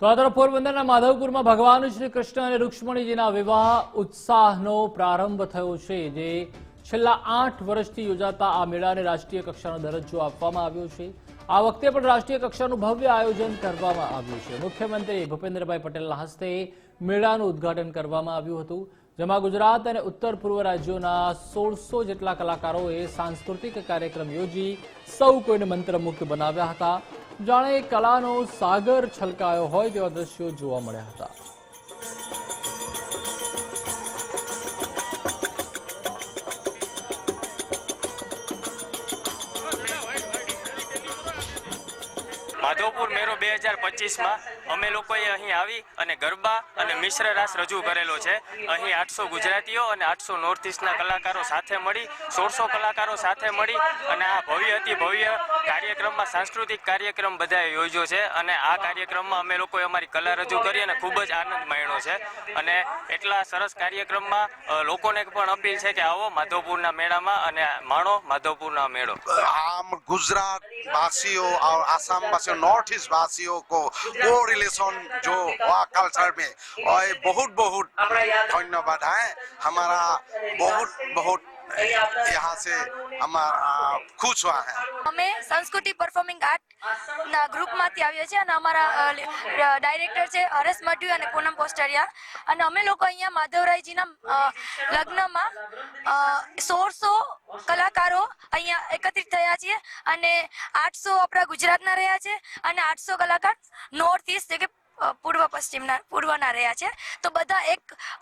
તો આ તરફ પોરબંદરના માધવપુરમાં ભગવાન શ્રી કૃષ્ણ અને રૂક્ષ્મણીજીના વિવાહ ઉત્સાહનો પ્રારંભ થયો છે, જે છેલ્લા 8 વર્ષથી યોજાતા આ મેળાને રાષ્ટ્રીય કક્ષાનો દરજ્જો આપવામાં આવ્યો છે। આ વખતે પણ રાષ્ટ્રીય કક્ષાનું ભવ્ય આયોજન કરવામાં આવ્યું છે। મુખ્યમંત્રી ભૂપેન્દ્રભાઈ પટેલના હસ્તે મેળાનું ઉદ્ઘાટન કરવામાં આવ્યું હતું, જેમાં ગુજરાત અને ઉત્તર પૂર્વ રાજ્યોના 1600 જેટલા કલાકારોએ સાંસ્કૃતિક કાર્યક્રમ યોજી સૌ કોઈને મંત્રમુગ્ધ બનાવ્યા હતા। જાણે કલાનો સાગર છલકાયો હોય તેવા દ્રશ્યો જોવા મળ્યા હતા। માધવપુર મેળો 2025 માં અમે લોકોએ અહીં આવી અને ગરબા અને મિશ્ર રાસ રજૂ કરેલો છે। અહીં 800 ગુજરાતીઓ અને 800 નોર્થ ઇસ્ટના કલાકારો સાથે મળી 1600 કલાકારો સાથે મળી અને આ ભવ્ય અતિ ભવ્ય કાર્યક્રમમાં સાંસ્કૃતિક કાર્યક્રમ બધાએ યોજ્યો છે અને આ કાર્યક્રમમાં અમે લોકોએ અમારી કલા રજૂ કરી અને ખૂબ જ આનંદ માણ્યો છે। અને એટલા સરસ કાર્યક્રમમાં લોકોને પણ અપીલ છે કે આવો માધવપુરના મેળામાં અને માણો माधवपुर मेड़ो। हम गुजरात वासियों और आसाम वासियों नॉर्थ ईस्ट वासियों को रिलेशन जो हुआ कल्चर में और बहुत बहुत धन्यवाद है। हमारा बहुत बहुत यहाँ से हमारा खुश हुआ है। हमें संस्कृति परफॉर्मिंग आर्ट ના ગ્રુપમાંથી આવ્યા છે અને અમારા ડાયરેક્ટર છે હરેશ મઢવી અને પૂનમ પોસ્ટરિયા અને અમે લોકો અહીંયા માધવરાયજીના લગ્નમાં 1600 કલાકારો અહીંયા એકત્રિત થયા છીએ અને 800 આપણા ગુજરાતના રહ્યા છે અને 800 કલાકાર નોર્થ ઈસ્ટ કે પૂર્વના રહ્યા છે। તો બધા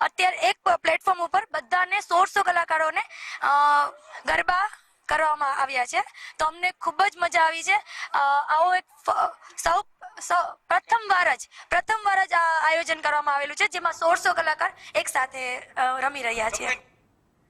અત્યારે એક પ્લેટફોર્મ ઉપર બધાને 1600 કલાકારોને ગરબા કરવામાં આવ્યા છે। તો અમને ખૂબ જ મજા આવી છે। આવો એક પ્રથમવાર જ આ આયોજન કરવામાં આવેલું છે, જેમાં 1600 કલાકાર એક સાથે રમી રહ્યા છે।